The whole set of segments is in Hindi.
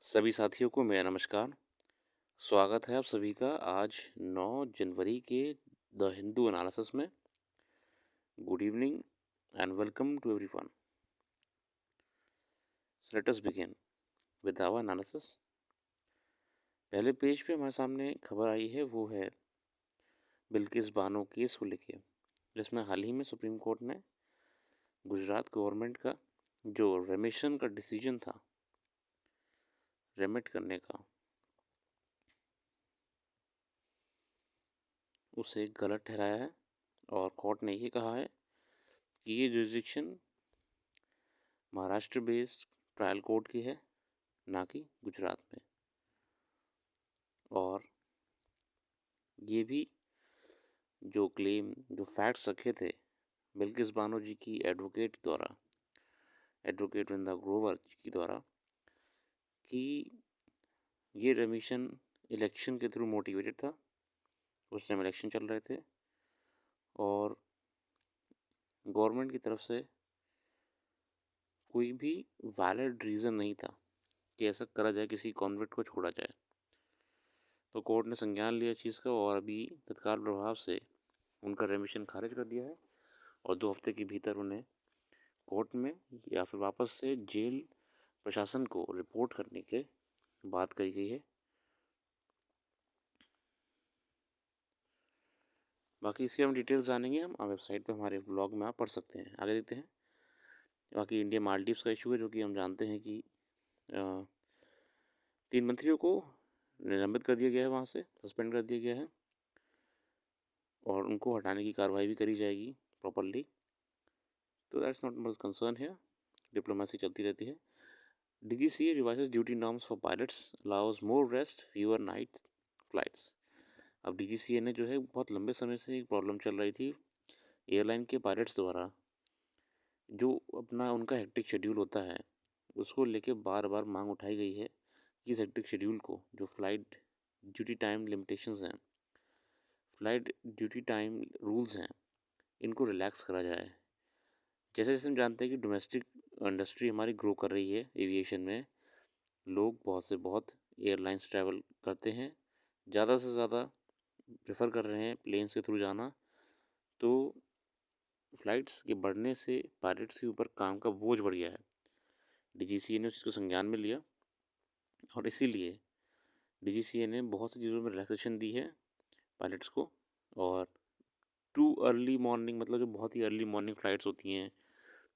सभी साथियों को मेरा नमस्कार। स्वागत है आप सभी का आज 9 जनवरी के द हिंदू एनालिसिस में। Good evening and welcome to everyone. Let us begin with our analysis. पहले पेज पे हमारे सामने खबर आई है, वो है बिल्किस बानो केस को लेके, जिसमें हाल ही में सुप्रीम कोर्ट ने गुजरात गवर्नमेंट का जो रेमिशन का डिसीजन था, रेमिट करने का, उसे गलत ठहराया है। और कोर्ट ने ये कहा है कि ये jurisdiction Maharashtra based trial court की है, ना कि गुजरात में। और ये भी जो क्लेम, जो फैक्ट्स रखे थे बिल्किस बानो जी की एडवोकेट द्वारा, एडवोकेट वृंदा ग्रोवर जी की द्वारा, कि ये रेमिशन इलेक्शन के थ्रू मोटिवेटेड था। उस टाइम इलेक्शन चल रहे थे और गवर्नमेंट की तरफ से कोई भी वैलिड रीज़न नहीं था कि ऐसा करा जाए, किसी कॉन्विक्ट को छोड़ा जाए। तो कोर्ट ने संज्ञान लिया चीज़ का और अभी तत्काल प्रभाव से उनका रेमिशन खारिज कर दिया है और 2 हफ्ते के भीतर उन्हें कोर्ट में या फिर वापस से जेल प्रशासन को रिपोर्ट करने के बात कही गई है। बाकी इसकी हम डिटेल्स जानेंगे, हम वेबसाइट पे हमारे ब्लॉग में आप पढ़ सकते हैं। आगे देखते हैं। बाकी इंडिया मालदीव्स का इशू है, जो कि हम जानते हैं कि 3 मंत्रियों को निलंबित कर दिया गया है, वहाँ से सस्पेंड कर दिया गया है और उनको हटाने की कार्रवाई भी करी जाएगी प्रॉपरली। तो दैट्स नॉट मच कंसर्न है, डिप्लोमेसी चलती रहती है। DGCA revises duty norms for pilots, allows more rest, fewer night flights. अब DGCA ने जो है, बहुत लंबे समय से एक प्रॉब्लम चल रही थी एयरलाइन के पायलट्स द्वारा, जो अपना उनका हेक्टिक शेड्यूल होता है, उसको लेके बार बार मांग उठाई गई है कि इस हेक्टिक शेड्यूल को, जो फ्लाइट ड्यूटी टाइम लिमिटेशंस हैं, फ्लाइट ड्यूटी टाइम रूल्स हैं, इनको रिलैक्स करा जाए। जैसे जैसे हम जानते हैं कि डोमेस्टिक इंडस्ट्री हमारी ग्रो कर रही है एविएशन में, लोग बहुत से बहुत एयरलाइंस ट्रैवल करते हैं, ज़्यादा से ज़्यादा प्रेफर कर रहे हैं प्लेन्स के थ्रू जाना। तो फ्लाइट्स के बढ़ने से पायलट्स के ऊपर काम का बोझ बढ़ गया है। DGCA ने उस चीज़ को संज्ञान में लिया और इसीलिए DGCA ने बहुत सी चीज़ों में रिलैक्सेशन दी है पायलट्स को। और टू अर्ली मॉर्निंग, मतलब जो बहुत ही अर्ली मॉर्निंग फ़्लाइट्स होती हैं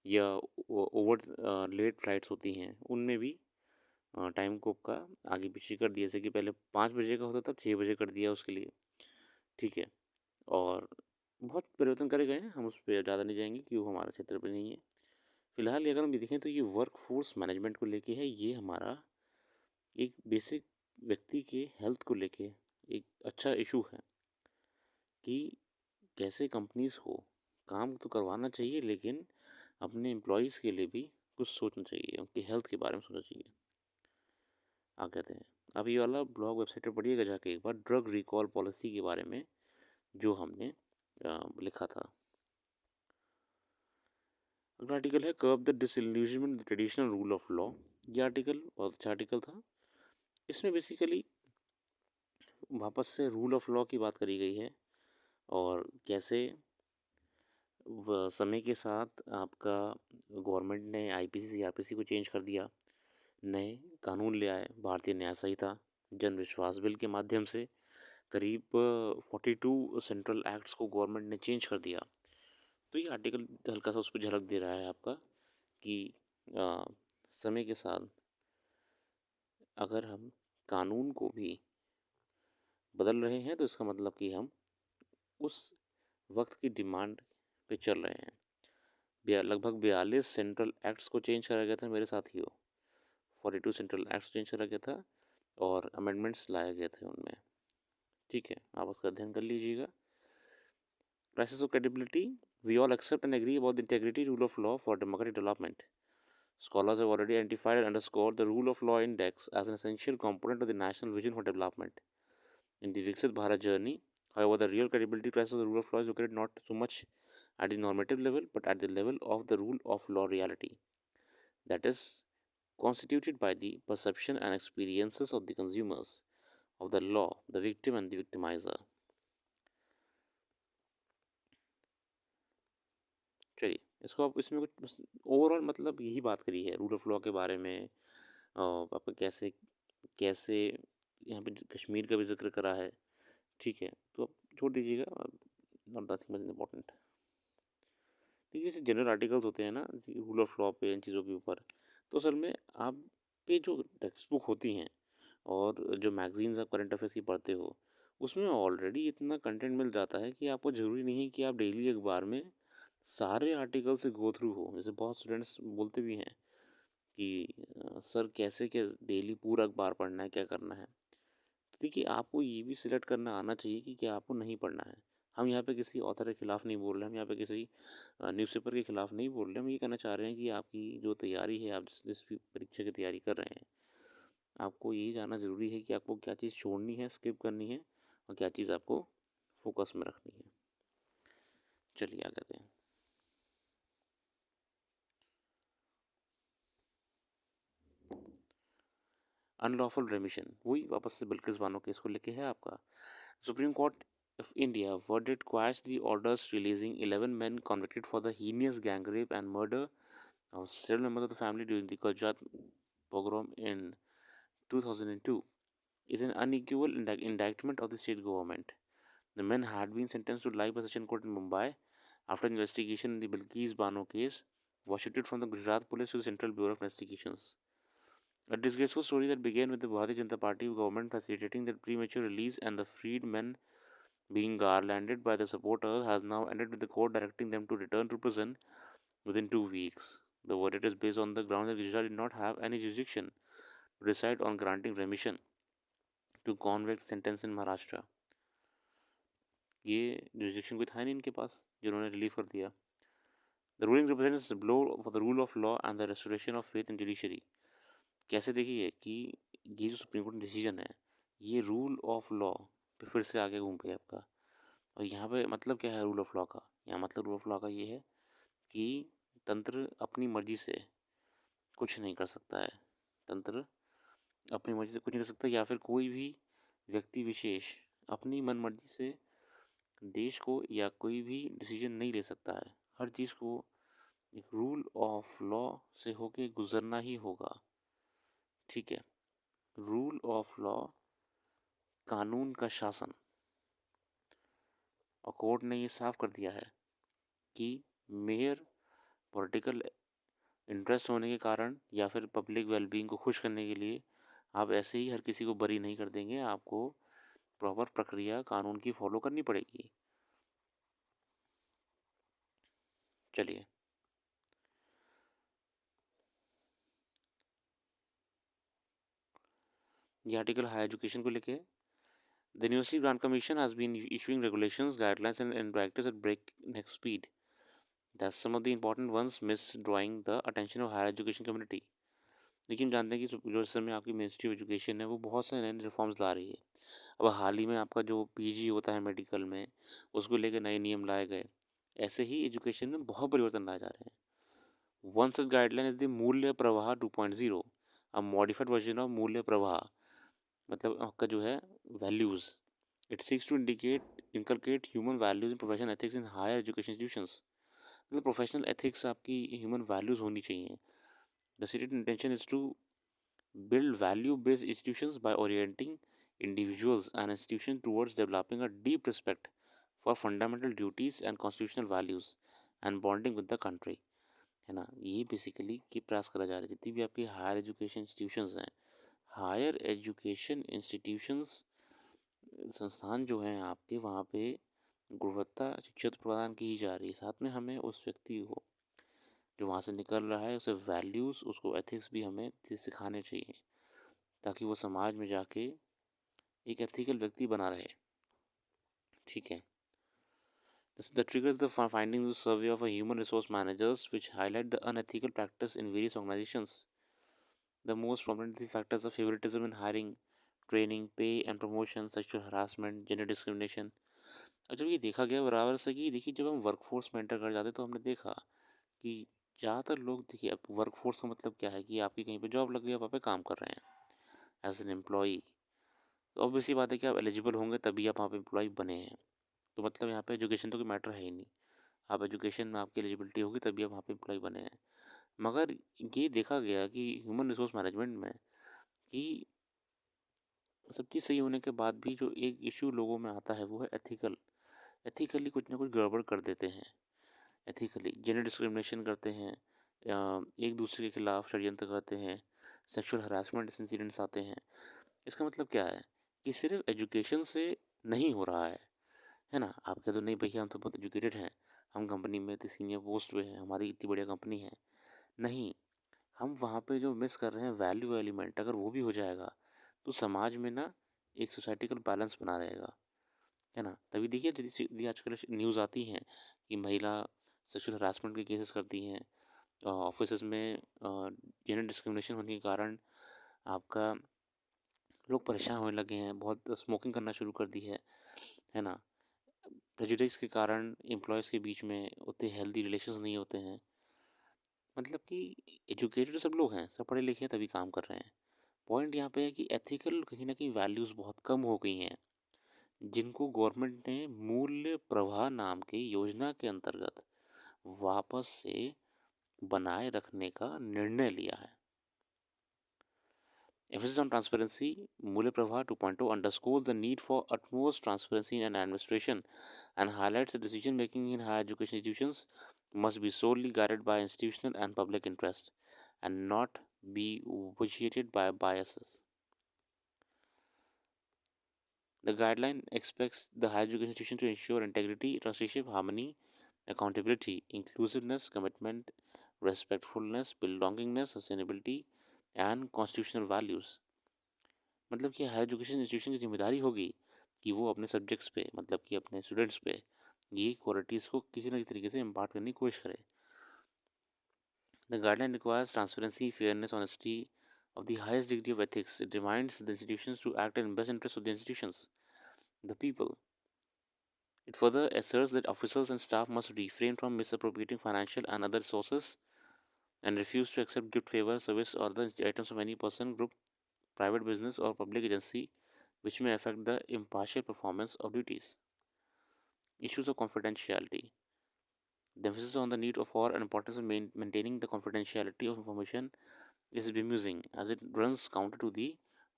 या ओवर लेट फ़्लाइट्स होती हैं, उनमें भी टाइम को का आगे पीछे कर दिया। जैसे कि पहले 5 बजे का होता था, 6 बजे कर दिया उसके लिए, ठीक है। और बहुत परिवर्तन करे गए हैं, हम उस पर ज़्यादा नहीं जाएंगे क्योंकि वो हमारा क्षेत्र पे नहीं है। फिलहाल अगर हम देखें तो ये वर्क फोर्स मैनेजमेंट को लेके है। ये हमारा एक बेसिक व्यक्ति के हेल्थ को लेके एक अच्छा इशू है कि कैसे कंपनीज़ को काम तो करवाना चाहिए, लेकिन अपने एम्प्लॉयज़ के लिए भी कुछ सोचना चाहिए, उनकी हेल्थ के बारे में सोचना चाहिए। आगे कहते हैं, अब ये वाला ब्लॉग वेबसाइट पर पढ़िएगा जाके एक बार, ड्रग रिकॉल पॉलिसी के बारे में जो हमने लिखा था। अगला आर्टिकल है कर्ब the disillusionment the traditional rule of law. ये आर्टिकल बहुत अच्छा आर्टिकल था। इसमें बेसिकली वापस से रूल ऑफ लॉ की बात करी गई है और कैसे समय के साथ आपका गवर्नमेंट ने IPC CRPC को चेंज कर दिया, नए कानून ले आए, भारतीय न्याय संहिता, जन विश्वास बिल के माध्यम से करीब 42 सेंट्रल एक्ट्स को गवर्नमेंट ने चेंज कर दिया। तो ये आर्टिकल हल्का सा उस पर झलक दे रहा है आपका कि समय के साथ अगर हम कानून को भी बदल रहे हैं तो इसका मतलब कि हम उस वक्त की डिमांड पे चल रहे हैं। लगभग 42 सेंट्रल एक्ट्स को चेंज करा गया था मेरे साथियों, 42 सेंट्रल एक्ट्स चेंज करा गया था और अमेंडमेंट्स लाए गए थे उनमें, ठीक है। आप उसका अध्ययन कर लीजिएगा। Crisis of credibility, we all accept and agree about the integrity rule of law for democratic development. Scholars have already identified and underscored the rule of law index as an essential component of the national vision for development. In the Viksit Bharat journey, however, the real credibility crisis of the rule of law is located not so much at the normative level, but at the level of the rule of law reality. That is, constituted by the perception and experiences of the consumers of the law, the victim and the victimizer. चलिए, इसको आप इसमें कुछ ओवरऑल मतलब यही बात करी है रूल ऑफ लॉ के बारे में। आपका कैसे कैसे यहाँ पे कश्मीर का भी जिक्र करा है, ठीक है, तो आप छोड़ दीजिएगा, नॉट नथिंग मच इम्पोर्टेंट। देखिए, जैसे जनरल आर्टिकल्स होते हैं ना रूल ऑफ लॉ पे, इन चीज़ों के ऊपर, तो असल में आप पे जो टेक्स्ट बुक होती हैं और जो मैगजीन्स आप करंट अफेयर्स की पढ़ते हो, उसमें ऑलरेडी इतना कंटेंट मिल जाता है कि आपको ज़रूरी नहीं है कि आप डेली अखबार में सारे आर्टिकल से गो थ्रू हो। जैसे बहुत स्टूडेंट्स बोलते भी हैं कि सर कैसे क्या डेली पूरा अखबार पढ़ना है, क्या करना है। तो देखिए, आपको ये भी सिलेक्ट करना आना चाहिए कि क्या आपको नहीं पढ़ना है। हम यहाँ पे किसी ऑथर के खिलाफ नहीं बोल रहे, हम यहाँ पे किसी न्यूज़पेपर के खिलाफ नहीं बोल रहे, हम ये कहना चाह रहे हैं कि आपकी जो तैयारी है, आप जिस भी परीक्षा की तैयारी कर रहे हैं, आपको यही जानना ज़रूरी है कि आपको क्या चीज़ छोड़नी है, स्किप करनी है, और क्या चीज़ आपको फोकस में रखनी है। चलिए आगे बढ़ते हैं। अनलॉफुल रेमिशन, वही वापस से बिल्किस बानो केस को लेके है आपका। Supreme court of India verdict quashed the orders releasing 11 men convicted for the heinous gang rape and murder of several members of the family during the Gujarat pogrom in 2002 is an unequivocal indictment of the state government. The men had been sentenced to life by session court in Mumbai after investigation in the Bilkis Bano case was shifted from the Gujarat police to the Central Bureau of Investigations. A disgraceful story that began with the Bharatiya Janata Party government facilitating their premature release and the freed men being garlanded by the supporters has now ended with the court directing them to return to prison within 2 weeks. The verdict is based on the ground that Gujarat did not have any jurisdiction to decide on granting remission to convict sentence in Maharashtra. ये jurisdiction कोई था नहीं इनके पास जिन्होंने रिलीव कर दिया। The ruling represents a blow for the rule of law and the restoration of faith in judiciary. कैसे देखिए कि ये जो सुप्रीम कोर्ट डिसीजन है, ये रूल ऑफ लॉ पे फिर से आगे घूम पे आपका। और यहाँ पे मतलब क्या है रूल ऑफ लॉ का? यहाँ मतलब रूल ऑफ लॉ का ये है कि तंत्र अपनी मर्जी से कुछ नहीं कर सकता है। तंत्र अपनी मर्जी से कुछ नहीं कर सकता, या फिर कोई भी व्यक्ति विशेष अपनी मन मर्जी से देश को या कोई भी डिसीजन नहीं ले सकता है। हर चीज़ को एक रूल ऑफ लॉ से होके गुजरना ही होगा, ठीक है। रूल ऑफ लॉ, कानून का शासन। और कोर्ट ने ये साफ कर दिया है कि मेयर पॉलिटिकल इंटरेस्ट होने के कारण या फिर पब्लिक वेलबींग को खुश करने के लिए आप ऐसे ही हर किसी को बरी नहीं कर देंगे। आपको प्रॉपर प्रक्रिया कानून की फॉलो करनी पड़ेगी। चलिए, ये आर्टिकल हायर एजुकेशन को लेके। The university grant commission has been issuing regulations, guidelines and practice at breakneck speed. That's some of the important ones misdrawing the attention of higher education community. देखिए, हम जानते हैं कि जो इस समय आपकी मिनिस्ट्री ऑफ एजुकेशन है वो बहुत सारे नए रिफॉर्म्स ला रही है। अब हाल ही में आपका जो पीजी होता है मेडिकल में, उसको लेकर नए नियम लाए गए। ऐसे ही एजुकेशन में बहुत परिवर्तन लाए जा रहे हैं। One such guideline is the मूल्य प्रवाह 2.0, अ मॉडिफाइड वर्जन ऑफ मूल्य प्रवाह, मतलब आपका जो है values. It seeks to inculcate human values in professional ethics in higher education institutions. मतलब प्रोफेशनल एथिक्स आपकी ह्यूमन वैल्यूज़ होनी चाहिए। The stated intention is to build value-based institutions by orienting individuals and institutions towards developing a deep respect for fundamental duties and constitutional values and bonding with the country, है ना। ये बेसिकली की प्रयास करा जा रहा है जितनी भी आपकी हायर एजुकेशन इंस्टीट्यूशंस हैं, हायर एजुकेशन इंस्टीट्यूशंस संस्थान जो हैं आपके, वहाँ पे गुणवत्ता शिक्षा तो प्रदान की ही जा रही है, साथ में हमें उस व्यक्ति को जो वहाँ से निकल रहा है उसे वैल्यूज़, उसको एथिक्स भी हमें सिखाने चाहिए ताकि वो समाज में जाके एक एथिकल व्यक्ति बना रहे, ठीक है। The triggers the findings of survey of a human resource managers which highlight the unethical practice in various organizations. The most prominent factors of favoritism in hiring, training, pay and promotion, sexual harassment, gender discrimination. और जब ये देखा गया बराबर से कि देखिए, जब हम वर्कफोर्स में एंटर कर जाते तो हमने देखा कि ज़्यादातर लोग देखिए, अब वर्कफोर्स का मतलब क्या है कि आपकी कहीं पे जॉब लग गई, आप वहाँ पे काम कर रहे हैं एज एन एम्प्लॉई। तो ऑब्वियस सी बात है कि आप एलिजिबल होंगे तभी आप वहाँ पे एम्प्लॉय बने हैं। तो मतलब यहाँ पे एजुकेशन तो कोई मैटर है ही नहीं। आप एजुकेशन में आपकी एलिजिबिलिटी होगी तभी आप वहाँ पे एम्प्लॉय बने हैं। मगर ये देखा गया कि ह्यूमन रिसोर्स मैनेजमेंट में कि सब चीज़ सही होने के बाद भी जो एक इशू लोगों में आता है वो है एथिकल। एथिकली कुछ ना कुछ गड़बड़ कर देते हैं। एथिकली जेंडर डिस्क्रिमिनेशन करते हैं, एक दूसरे के खिलाफ षड्यंत्र करते हैं, सेक्सुअल हरासमेंट इंसिडेंट्स आते हैं। इसका मतलब क्या है कि सिर्फ एजुकेशन से नहीं हो रहा है ना। आप कह दो नहीं भैया हम तो बहुत एजुकेटेड हैं, हम कंपनी में इतनी सीनियर पोस्ट पे हैं, हमारी इतनी बढ़िया कंपनी है। नहीं, हम वहाँ पे जो मिस कर रहे हैं वैल्यू एलिमेंट, अगर वो भी हो जाएगा तो समाज में ना एक सोसाइटिकल बैलेंस बना रहेगा, है ना। तभी देखिए यदि आजकल न्यूज़ आती हैं कि महिला सेक्सुअल हरासमेंट के केसेस करती हैं ऑफिस में, जेंडर डिस्क्रिमिनेशन होने के कारण आपका लोग परेशान होने लगे हैं, बहुत स्मोकिंग करना शुरू कर दी है ना। प्रेजुडिस के कारण एम्प्लॉयज़ के बीच में उतने हेल्दी रिलेशंस नहीं होते हैं। मतलब कि एजुकेटेड सब लोग हैं, सब पढ़े लिखे हैं तभी काम कर रहे हैं। पॉइंट यहाँ पे है कि एथिकल कहीं ना कहीं वैल्यूज़ बहुत कम हो गई हैं, जिनको गवर्नमेंट ने मूल्य प्रवाह नाम की योजना के अंतर्गत वापस से बनाए रखने का निर्णय लिया है। Emphasis on transparency, Mule Prabha 2.0 underscores the need for utmost transparency in administration and highlights the decision making in higher education institutions must be solely guided by institutional and public interest and not be vitiated by biases. The guideline expects the higher education institution to ensure integrity, trusteeship, harmony, accountability, inclusiveness, commitment, respectfulness, belongingness, sustainability, and constitutional values. मतलब कि हायर एजुकेशन इंस्टीट्यूशन की जिम्मेदारी होगी कि वो अपने सब्जेक्ट्स पे, मतलब कि अपने स्टूडेंट्स पे ये क्वालिटीज़ को किसी न किसी तरीके से इम्पार्ट करने की कोशिश करे। The guideline requires transparency, fairness, honesty of the highest degree of ethics. It reminds the institutions to act in best interest of the institutions, the people. It further asserts that officials and staff must refrain from misappropriating financial and other resources and refuse to accept gift, favor, service, or the items of any person, group, private business, or public agency which may affect the impartial performance of duties. Issues of confidentiality. The emphasis on the need for and importance of maintaining the confidentiality of information is bemusing, as it runs counter to the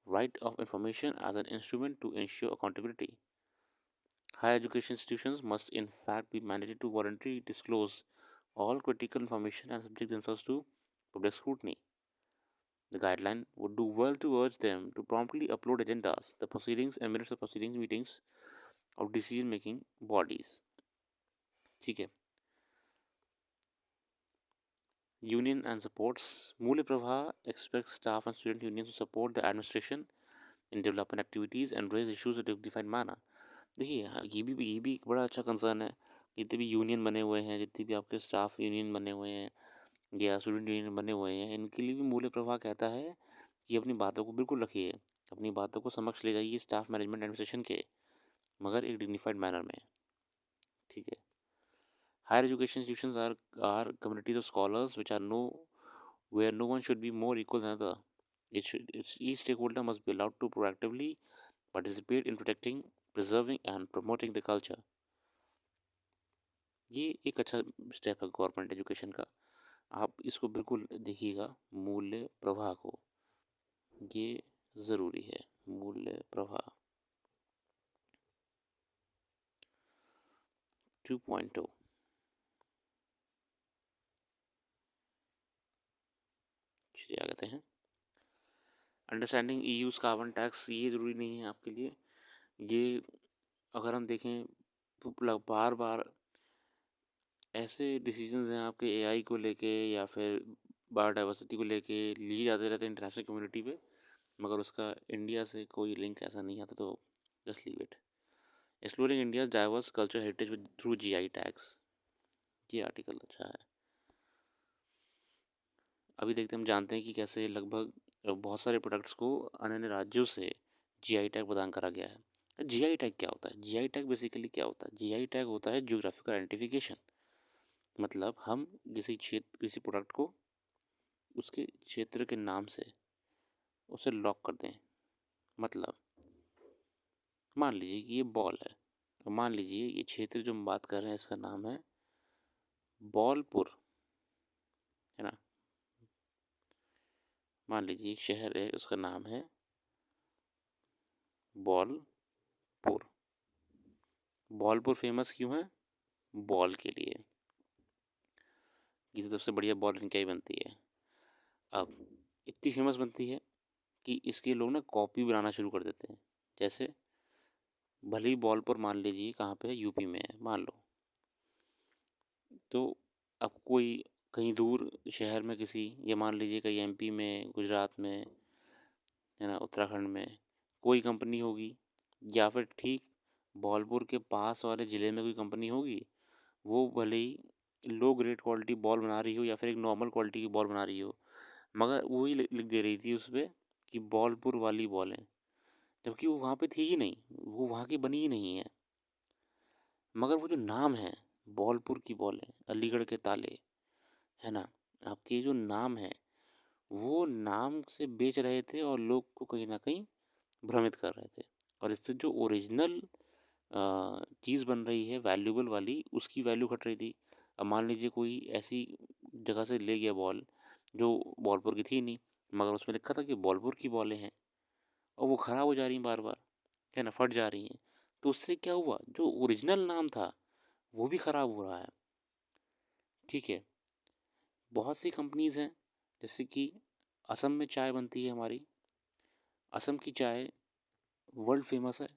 right of information as an instrument to ensure accountability. Higher education institutions must in fact be mandated to voluntarily disclose all critical information and subject themselves to public scrutiny. The guideline would do well to urge them to promptly upload agendas, the proceedings and minutes of proceedings meetings of decision making bodies. ठीक है। Union and supports. Mule Prabha expects staff and student unions to support the administration in development activities and raise issues in a dignified manner. देखिए ये भी एक बड़ा अच्छा कंसर्न है। जितने भी यूनियन बने हुए हैं, जितने भी आपके स्टाफ यूनियन बने हुए हैं या स्टूडेंट यूनियन बने हुए हैं, इनके लिए भी मूल्य प्रवाह कहता है कि अपनी बातों को बिल्कुल रखिए, अपनी बातों को समक्ष ले जाइए स्टाफ मैनेजमेंट एडमिनिस्ट्रेशन के, मगर एक डिग्निफाइड मैनर में। ठीक है। Higher education institutions are communities of scholars which are no where no one should be more equal than another. Each stakeholder must be allowed to proactively participate in protecting, preserving, and promoting the culture. ये एक अच्छा स्टेप है गवर्नमेंट एजुकेशन का। आप इसको बिल्कुल देखिएगा, मूल्य प्रवाह को, ये ज़रूरी है। मूल्य प्रवाह 2.0। चलिए आगे हैं। अंडरस्टैंडिंग ईयूज कार्बन टैक्स, ये ज़रूरी नहीं है आपके लिए। ये अगर हम देखें तो बार बार ऐसे डिसीजंस हैं आपके एआई को लेके या फिर बायोडाइवर्सिटी को लेके लिए जाते रहते हैं इंटरनेशनल कम्युनिटी पे, मगर उसका इंडिया से कोई लिंक ऐसा नहीं आता, तो just leave it. Exploring India diverse culture heritage with through GI tags, ये आर्टिकल अच्छा है। अभी देखते हम जानते हैं कि कैसे लगभग बहुत सारे प्रोडक्ट्स को अन्य अन्य राज्यों से जीआई टैग प्रदान करा गया है। जीआई टैग क्या होता है? जीआई टैग बेसिकली क्या होता है? जीआई टैग होता है जियोग्राफिकल आइडेंटिफिकेशन। मतलब हम किसी प्रोडक्ट को उसके क्षेत्र के नाम से उसे लॉक कर दें। मतलब मान लीजिए कि ये बॉल है, और मान लीजिए ये क्षेत्र जो हम बात कर रहे हैं इसका नाम है बॉलपुर, है ना। मान लीजिए एक शहर है, उसका नाम है बॉलपुर। बॉलपुर फेमस क्यों है? बॉल के लिए, ये सबसे बढ़िया बॉल इनकी ही बनती है। अब इतनी फेमस बनती है कि इसके लोग ना कॉपी बनाना शुरू कर देते हैं। जैसे भले ही बॉलपुर मान लीजिए कहाँ पे है, यूपी में है मान लो, तो अब कोई कहीं दूर शहर में किसी, ये मान लीजिए कहीं एमपी में, गुजरात में, है ना, उत्तराखंड में कोई कंपनी होगी, या फिर ठीक बॉलपुर के पास वाले ज़िले में कोई कंपनी होगी, वो भले ही लो ग्रेड क्वालिटी बॉल बना रही हो या फिर एक नॉर्मल क्वालिटी की बॉल बना रही हो, मगर वही लिख दे रही थी उस पर कि बॉलपुर वाली बॉल है, जबकि वो वहाँ पे थी ही नहीं, वो वहाँ की बनी ही नहीं है। मगर वो जो नाम है, बॉलपुर की बॉल है, अलीगढ़ के ताले, है ना, आपके जो नाम है वो नाम से बेच रहे थे और लोग को कहीं ना कहीं भ्रमित कर रहे थे, और इससे जो ओरिजिनल चीज़ बन रही है वैल्यूबल वाली, उसकी वैल्यू घट रही थी। अब मान लीजिए कोई ऐसी जगह से ले गया बॉल जो बॉलपुर की थी नहीं, मगर उसमें लिखा था कि बॉलपुर की बॉलें हैं, और वो ख़राब हो जा रही हैं बार बार, है ना, फट जा रही हैं। तो उससे क्या हुआ, जो ओरिजिनल नाम था वो भी ख़राब हो रहा है। ठीक है, बहुत सी कंपनीज़ हैं, जैसे कि असम में चाय बनती है हमारी, असम की चाय वर्ल्ड फेमस है।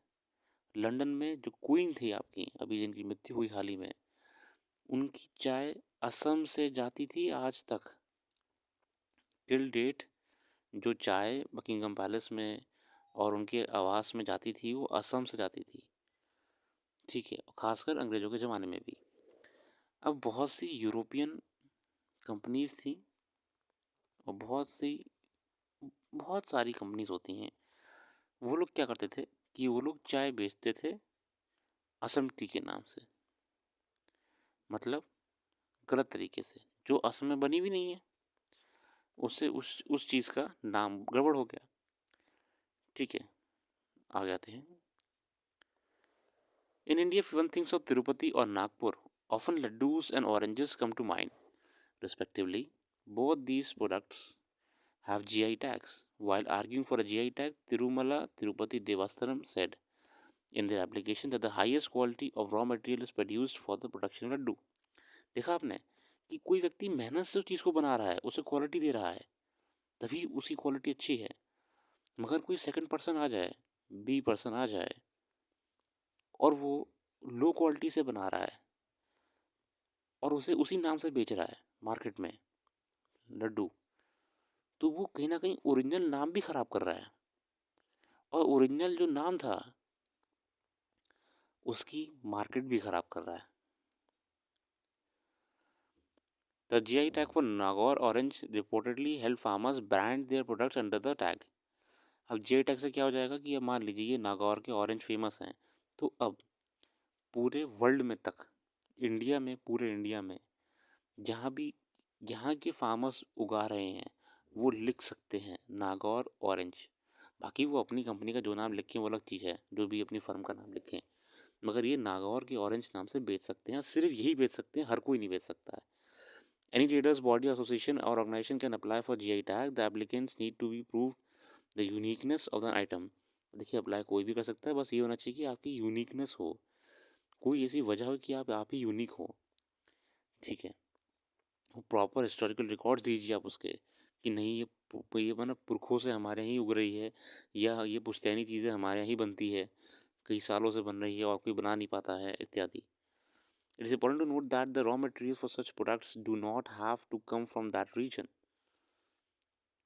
लंदन में जो क्वीन थी आपकी, अभी जिनकी मृत्यु हुई हाल ही में, उनकी चाय असम से जाती थी आज तक, टिल डेट। जो चाय बकिंगम पैलेस में और उनके आवास में जाती थी वो असम से जाती थी। ठीक है, खासकर अंग्रेज़ों के ज़माने में भी। अब बहुत सी यूरोपियन कंपनीज थी, और बहुत सारी कंपनीज होती हैं, वो लोग क्या करते थे कि वो लोग चाय बेचते थे असम टी के नाम से। मतलब गलत तरीके से, जो असम में बनी भी नहीं है, उससे उस चीज़ का नाम गड़बड़ हो गया। ठीक है, आ जाते हैं। In India if one thinks of Tirupati or Nagpur, often laddus and oranges come to mind, respectively. Both these products have GI tags. While arguing for a GI tag, Tirumala Tirupati Devasthanam said in their application that the highest quality of raw material is produced for the production of laddu. देखा आपने कि कोई व्यक्ति मेहनत से उस चीज़ को बना रहा है, उसे क्वालिटी दे रहा है, तभी उसकी क्वालिटी अच्छी है। मगर कोई सेकंड पर्सन आ जाए, बी पर्सन आ जाए, और वो लो क्वालिटी से बना रहा है और उसे उसी नाम से बेच रहा है मार्केट में लड्डू, तो वो कहीं ना कहीं ओरिजिनल नाम भी ख़राब कर रहा है, और ओरिजिनल जो नाम था उसकी मार्केट भी ख़राब कर रहा है। The GI tag for Nagaur orange reportedly helped farmers brand their products under the tag. अब GI टैग से क्या हो जाएगा कि अब मान लीजिए ये नागौर के ऑरेंज फेमस हैं, तो अब पूरे वर्ल्ड में तक, इंडिया में, पूरे इंडिया में जहाँ भी यहाँ के फार्मर्स उगा रहे हैं वो लिख सकते हैं नागौर ऑरेंज। बाकी वो अपनी कंपनी का जो नाम लिखें वो अलग चीज़ है, जो भी अपनी फर्म का नाम लिखें, मगर ये नागौर के ऑरेंज नाम से बेच सकते हैं, सिर्फ यही बेच सकते हैं, हर कोई नहीं बेच सकता है। Any traders body association or organization can apply for GI tag. The applicants need to be prove the uniqueness of the item. देखिए अप्लाई कोई भी कर सकता है, बस ये होना चाहिए कि आपकी यूनिकनेस हो, कोई ऐसी वजह हो कि आप ही यूनिक हो। ठीक है, प्रॉपर हिस्टोरिकल रिकॉर्ड्स दीजिए आप उसके, कि नहीं ये मतलब पुरखों से हमारे यहाँ ही उग रही है, या ये पुश्तैनी चीज़ें हमारे यहाँ ही बनती है, कई सालों से बन रही है और कोई बना नहीं पाता है इत्यादि। It is important to note that the raw materials for such products do not have to come from that region.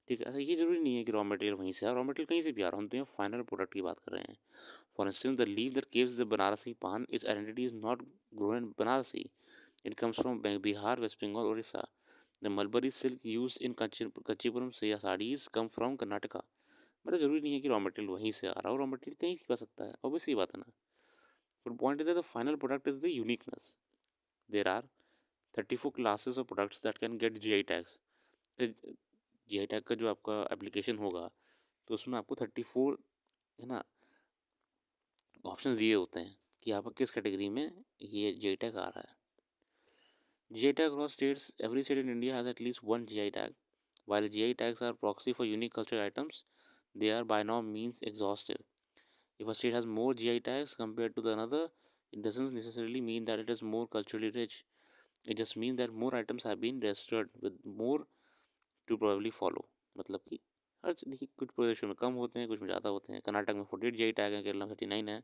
ठीक है, ये जरूरी नहीं है कि रॉ मटेरियल वहीं से, रॉ मटेरियल कहीं से भी आ रहा, हम तो यहाँ फाइनल प्रोडक्ट की बात कर रहे हैं। For instance the leaf that gives the Banarasi paan is identity is not grown in Banarasi, it comes from Bihar, West Bengal, Orissa. The mulberry silk use in Kanchipuram से साड़ीज कम फ्रॉम कर्नाटका। मतलब जरूरी नहीं है कि रॉ मटेरियल वहीं से आ रहा हो, रॉ मटेरियल कहीं से आ सकता है, ऑब्वियस ये बात है ना। But point is the final product is the uniqueness. There are 34 classes of products that can get GI tags. GI tag का जो आपका एप्लीकेशन होगा तो उसमें आपको 34 है ना ऑप्शंस दिए होते हैं कि आपका किस कैटेगरी में ये GI tag आ रहा है. GI tag across states. Every state in India has at least one GI tag. While GI tags are proxy for unique cultural items, they are by no means exhaustive. If a state has more GI tags compared to another, it doesn't necessarily mean that it is more culturally rich. It just means that more items have been registered with more to probably follow. मतलब कि हर देखिए कुछ प्रदेशों में कम होते हैं, कुछ में ज़्यादा होते हैं. कर्नाटक में 48 GI टैग है, केरला में 39 है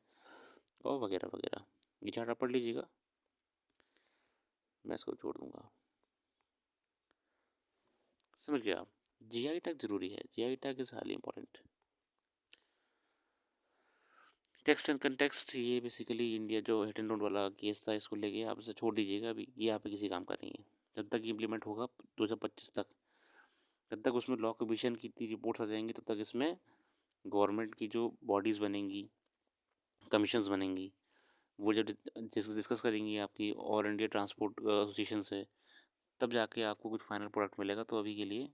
और वगैरह वगैरह. ये चार्ट आप पढ़ लीजिएगा, मैं इसको छोड़ दूंगा. समझ गया आप. GI टैग जरूरी है. GI tag is highly important. Text and context, ये बेसिकली इंडिया जो हिट एंड रन वाला केस था इसको लेके आप इसे छोड़ दीजिएगा. अभी ये यहाँ पे किसी काम का नहीं है. जब तक इम्प्लीमेंट होगा 2025 तक, तब तक उसमें लॉ कमीशन की इतनी रिपोर्ट्स आ जाएंगी, तब तक इसमें गवर्नमेंट की जो बॉडीज़ बनेंगी, कमीशंस बनेंगी, वो जब डिस्कस करेंगी आपकी ऑल इंडिया ट्रांसपोर्ट एसोसिएशन से, तब जाके आपको कुछ फाइनल प्रोडक्ट मिलेगा. तो अभी के लिए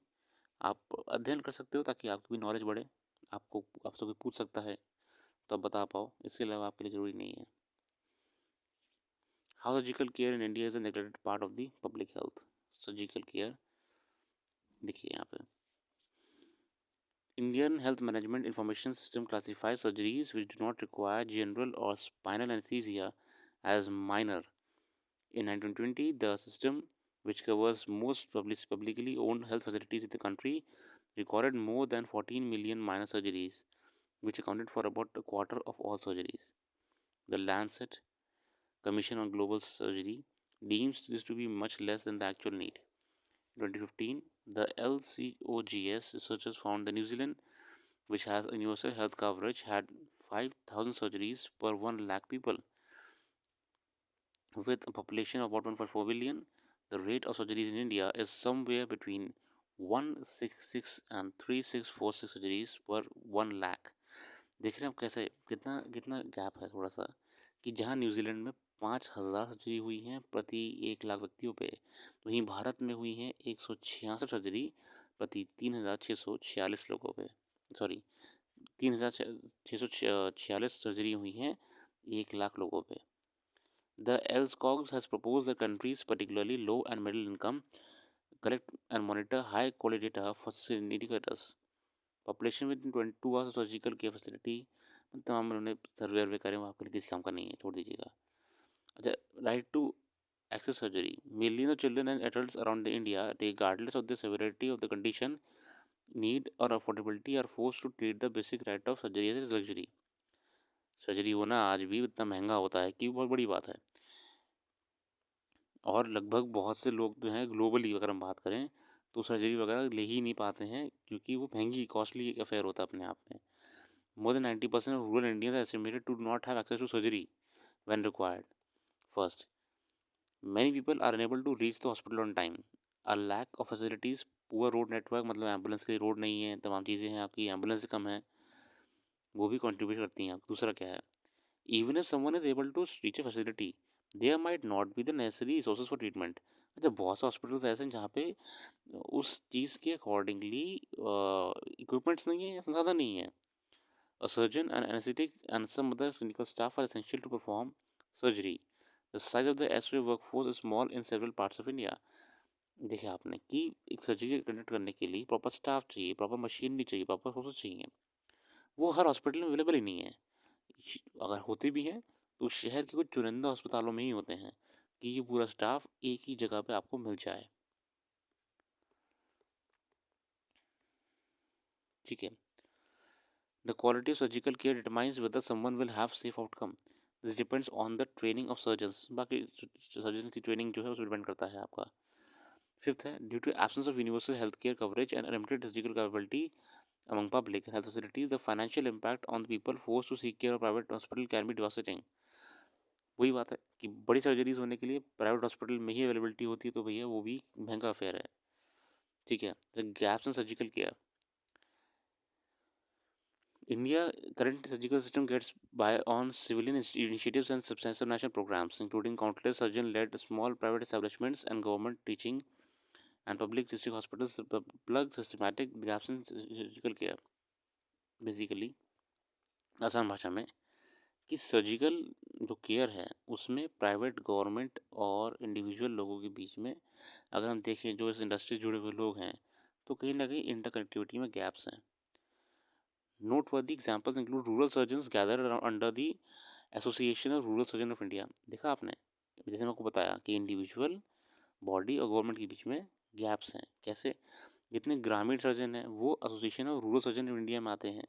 आप अध्ययन कर सकते हो ताकि आपकी भी नॉलेज बढ़े. आपसे कोई पूछ सकता है तो आप बता पाओ, इसके अलावा आपके लिए ज़रूरी नहीं है. How surgical care in India is a neglected part of the public health. Surgical care देखिए यहाँ पे, Indian Health Management Information System classifies surgeries which do not require general or spinal anesthesia as minor. In 1920, the system, which covers most publicly owned health facilities in the country, recorded more than 14 million minor surgeries, which accounted for about a quarter of all surgeries. The Lancet Commission on Global Surgery deems this to be much less than the actual need. In 2015, the LCOGS researchers found that New Zealand, which has universal health coverage, had 5,000 surgeries per 1 lakh people. With a population of about 1.4 billion, the rate of surgeries in India is somewhere between 166 and 3646 surgeries per 1 lakh. देख रहे हैं आप कैसे कितना कितना गैप है थोड़ा सा, कि जहाँ न्यूजीलैंड में 5,000 सर्जरी हुई हैं प्रति 1 लाख व्यक्तियों पे, वहीं भारत में हुई हैं 166 सर्जरी प्रति 3,646 लोगों पे. सॉरी, 3,646 सर्जरी हुई हैं 1 लाख लोगों पे. The LSCOGS has proposed that countries, particularly low and middle income, collect and monitor high quality data for indicators. Population within 22 hours of surgical care facility, तमाम उन्होंने सर्वे करें, वहाँ पर किसी काम का नहीं है, छोड़ दीजिएगा. अच्छा, right to access surgery. Millions of children and adults around India, regardless of the severity of the condition, need or affordability, are forced to treat the basic right of surgery as luxury. Surgery होना आज भी इतना महंगा होता है कि बहुत बड़ी बात है. और लगभग बहुत से लोग जो हैं ग्लोबली अगर हम बात करें तो सर्जरी वगैरह ले ही नहीं पाते हैं, क्योंकि वो महंगी कॉस्टली एक अफेयर होता है अपने आप में. More than 90% of rural Indians are estimated to not have access to surgery when required. First, many people are unable to reach the hospital on time. A lack of facilities, poor road network, मतलब एम्बुलेंस के लिए रोड नहीं है, तमाम चीज़ें हैं, आपकी एम्बुलेंस कम है, वो भी कंट्रीब्यूट करती हैं. दूसरा क्या है, even if someone is able to reach a facility, there might not be the necessary resources for treatment. अच्छा, बहुत से हॉस्पिटल्स ऐसे हैं जहाँ पे उस चीज़ के अकॉर्डिंगली इक्विपमेंट्स नहीं है, संसाधन नहीं है. A surgeon, an anesthetic, and some other clinical staff are essential to perform surgery. The size of the S-ray workforce is small in several parts of India. देखिए आपने कि एक सर्जरी कंडक्ट करने के लिए प्रॉपर स्टाफ चाहिए, प्रॉपर मशीनरी चाहिए, प्रॉपर प्रोसेस चाहिए. वो हर हॉस्पिटल में अवेलेबल ही नहीं है. अगर होते भी हैं तो शहर के कुछ चुनिंदा अस्पतालों में ही होते हैं कि ये पूरा स्टाफ एक ही जगह पे आपको मिल जाए. ठीक है. The quality of surgical care determines whether someone will have safe outcome. This depends on the training of surgeons. बाकी सर्जन की ट्रेनिंग जो है उस पर डिपेंड करता है आपका. फिफ्थ है, due to absence of universal health care coverage and limited surgical capability among public health facilities, the financial impact on the people forced to seek care of private hospital can be devastating. वही बात है कि बड़ी सर्जरीज होने के लिए प्राइवेट हॉस्पिटल में ही अवेलेबिलिटी होती है, तो भैया वो भी महंगा अफेयर है. ठीक है. The gaps in surgical care. India current surgical system gets by on civilian initiatives and substantial national programs, including countless surgeon-led small private establishments and government teaching and public district hospitals plug systematic gaps in surgical care. Basically आसान भाषा में कि सर्जिकल जो केयर है उसमें प्राइवेट, गवर्नमेंट और इंडिविजुअल लोगों के बीच में अगर हम देखें जो इस इंडस्ट्री से जुड़े हुए लोग हैं तो कहीं ना कहीं इंटरकनेक्टिविटी में गैप्स हैं. Noteworthy examples include rural surgeons gathered under the association of rural surgeon of India. देखा आपने, जैसे मैं आपको बताया कि इंडिविजुअल, बॉडी और गवर्नमेंट के बीच में गैप्स हैं. कैसे? जितने ग्रामीण सर्जन हैं वो association of rural surgeon of India में आते हैं.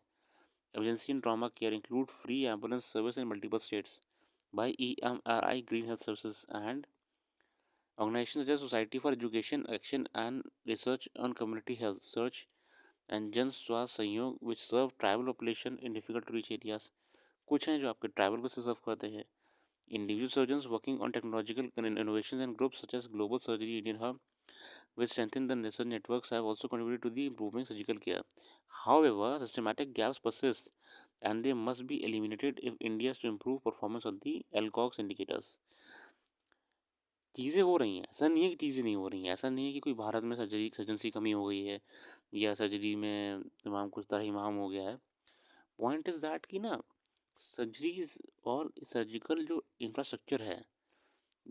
Emergency and trauma care include free ambulance service in multiple states by EMRI green health services and organizations such as Society for Education, Action and Research on Community Health, Search and जन स्वास्थ्य संयोग which serve tribal population in difficult to reach areas. कुछ हैं जो आपके ट्राइबल को सर्व करते हैं. Individual surgeons working on technological innovations and groups such as Global Surgery Indian Hub, which strengthen the research networks, have also contributed to the improving surgical care. However, systematic gaps persist, and they must be eliminated if India is to improve performance on the ALCOX indicators. चीज़ें हो रही हैं, ऐसा नहीं है कि चीज़ें नहीं हो रही हैं, ऐसा नहीं है कि कोई भारत में सर्जन्स की कमी हो गई है या सर्जरी में तमाम कुछ तरह इमाम हो गया है. पॉइंट इज़ दैट कि ना सर्जरीज और सर्जिकल जो इंफ्रास्ट्रक्चर है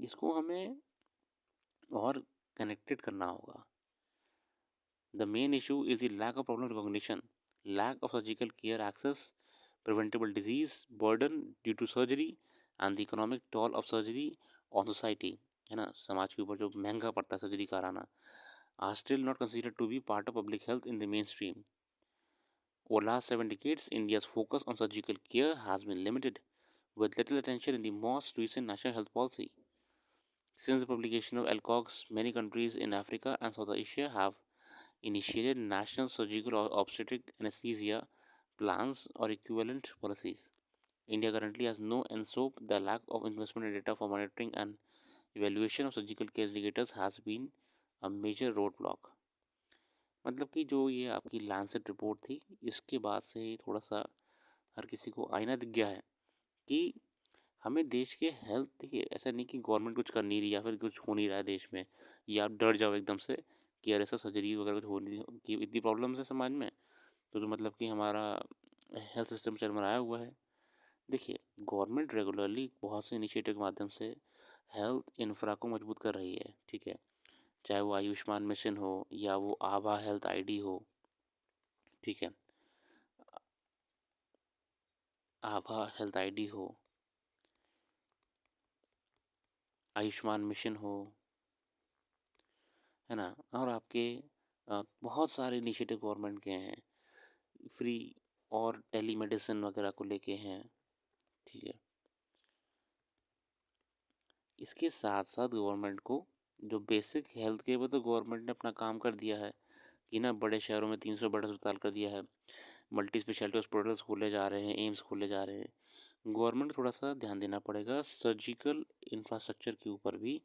इसको हमें और कनेक्टेड करना होगा. The main issue is the lack of problem recognition, lack of surgical care access, preventable disease burden due to surgery and the economic toll of surgery on society. है ना, समाज के ऊपर जो महंगा पड़ता है सर्जरी कराना, are still not considered to be part of public health in the mainstream. Over last 7 decades, India's focus on surgical care has been limited, with little attention in the most recent national health policy. Since the publication of ALCOGs, many countries in Africa and South Asia have initiated national surgical or obstetric anesthesia plans or equivalent policies. India currently has no, and so the lack of investment in data for monitoring and evaluation of surgical care indicators has been a major roadblock. मतलब कि जो ये आपकी लैंसेट रिपोर्ट थी इसके बाद से थोड़ा सा हर किसी को आईना दिख गया है कि हमें देश के हेल्थ, देखिए ऐसा नहीं कि गवर्नमेंट कुछ कर नहीं रही या फिर कुछ हो नहीं रहा है देश में या आप डर जाओ एकदम से कि यार ऐसा सर्जरी वगैरह कुछ हो नहीं कि इतनी प्रॉब्लम्स है समाज में तो मतलब कि हमारा हेल्थ सिस्टम चरमराया हुआ है. देखिए गवर्नमेंट रेगुलरली बहुत से इनिशिएटिव के माध्यम से हेल्थ इंफ्रा को मजबूत कर रही है. ठीक है, चाहे वो आयुष्मान मिशन हो या वो आभा हेल्थ आईडी हो. ठीक है, आभा हेल्थ आईडी हो, आयुष्मान मिशन हो, है ना, और आपके बहुत सारे इनिशिएटिव गवर्नमेंट के हैं फ्री और टेली मेडिसिन वगैरह को लेके हैं. ठीक है, इसके साथ साथ गवर्नमेंट को जो बेसिक हेल्थ केयर वो तो गवर्नमेंट ने अपना काम कर दिया है कि ना बड़े शहरों में 300 बड़े अस्पताल कर दिया है, मल्टी स्पेशलिटी हॉस्पिटल्स खोले जा रहे हैं, एम्स खोले जा रहे हैं. गवर्नमेंट थोड़ा सा ध्यान देना पड़ेगा सर्जिकल इंफ्रास्ट्रक्चर के ऊपर भी.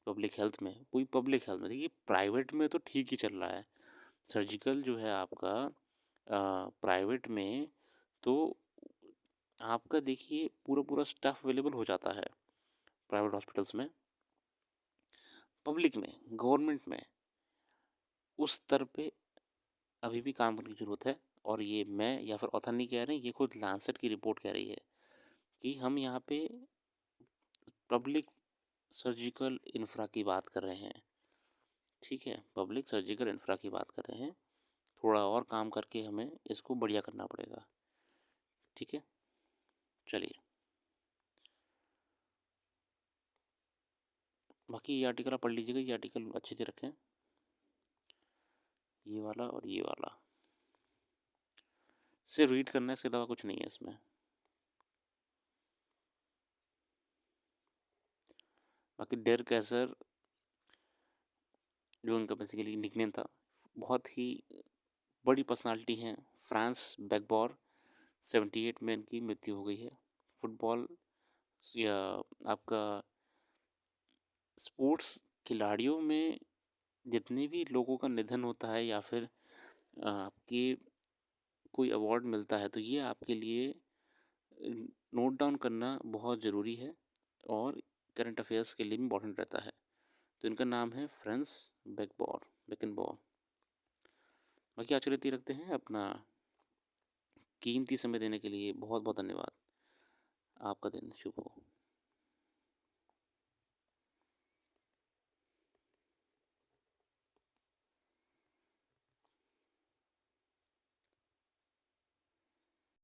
पब्लिक हेल्थ में, कोई पब्लिक हेल्थ में देखिए प्राइवेट में तो ठीक ही चल रहा है सर्जिकल जो है आपका. प्राइवेट में तो आपका देखिए पूरा पूरा स्टाफ अवेलेबल हो जाता है प्राइवेट हॉस्पिटल्स में. पब्लिक में, गवर्नमेंट में उस स्तर पे अभी भी काम करने की ज़रूरत है. और ये मैं या फिर ऑथर नहीं कह रहे हैं, ये खुद लैंसेट की रिपोर्ट कह रही है कि हम यहाँ पे पब्लिक सर्जिकल इंफ्रा की बात कर रहे हैं. ठीक है, पब्लिक सर्जिकल इंफ्रा की बात कर रहे हैं. थोड़ा और काम करके हमें इसको बढ़िया करना पड़ेगा. ठीक है, चलिए बाकी ये आर्टिकल आप पढ़ लीजिएगा. ये आर्टिकल अच्छे से रखें, ये वाला और ये वाला सिर्फ रीड करने से अलावा कुछ नहीं है इसमें. बाकी डेर कैसर जो उनका बेसिकली निकनेम था, बहुत ही बड़ी पर्सनालिटी हैं. फ्रांस बैकबॉर 78 में इनकी मृत्यु हो गई है. फुटबॉल या आपका स्पोर्ट्स खिलाड़ियों में जितने भी लोगों का निधन होता है या फिर आपके कोई अवार्ड मिलता है तो ये आपके लिए नोट डाउन करना बहुत ज़रूरी है और करंट अफेयर्स के लिए भी इम्पॉर्टेंट रहता है। तो इनका नाम है फ्रांस बेकनबॉर। बाकी आज के लिए इतना ही रखते हैं। अपना कीमती समय देने के लिए बहुत बहुत धन्यवाद। आपका दिन शुभ हो।